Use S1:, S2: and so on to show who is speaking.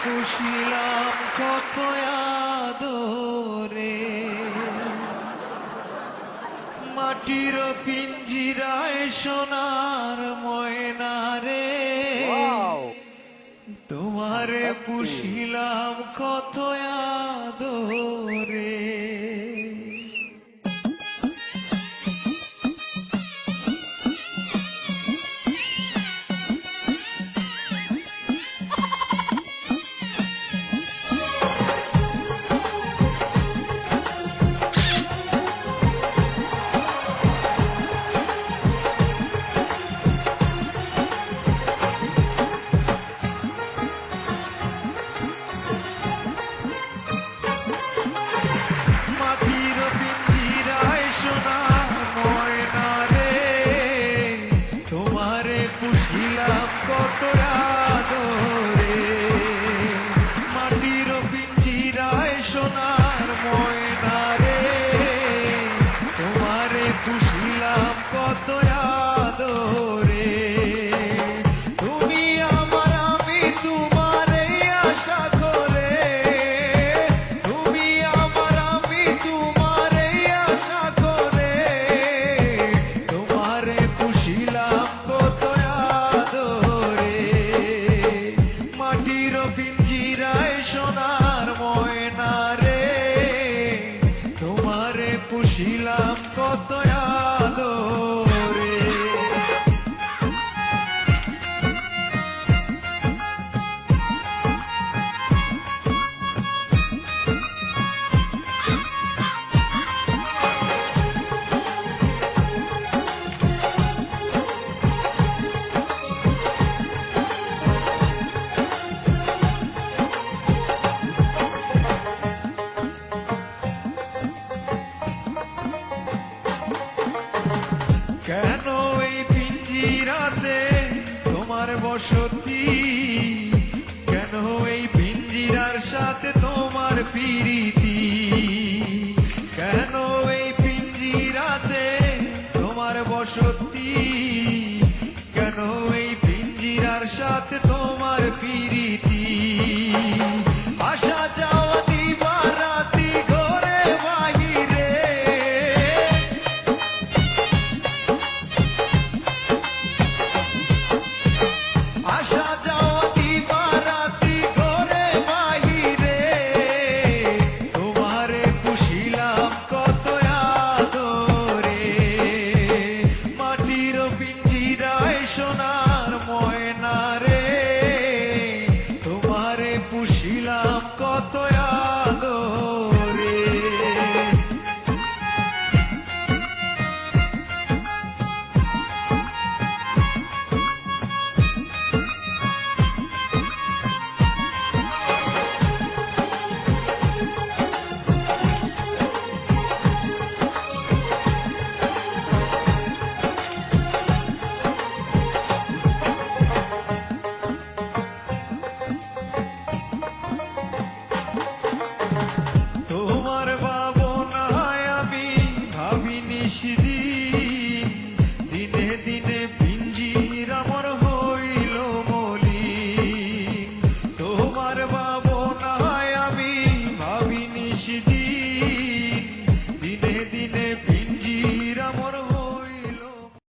S1: পুষিলাম কত আদরে, মাটির পিঞ্জিরায় সোনার ময়না রে, তোমারে পুষিলাম কত আদরে। পুষিলাম কত আদরে, মাটির পিঞ্জিরায় সোনার ময়না রে, তোমারে পুষিলাম কত আদরে। তুমি আমার আমি তোমারে আশা করে, তুমি আমার আমি তোমারে আশা করে, তোমারে পুষিলাম কত পিঞ্জিরায় সোনার ময়না রে, তোমারে পুষিলাম কত আদরে। কেন এই পিঞ্জিরাতে তোমার বসতি, কেন এই পিঞ্জিরার সাথে তোমার প্রীতি, কেন এই পিঞ্জিরাতে তোমার বসতি, কেন এই পিঞ্জিরার সাথে তোমার প্রীতি। আসা যাওয়া দিবা রাতি ঘরে বাহিরে, আশা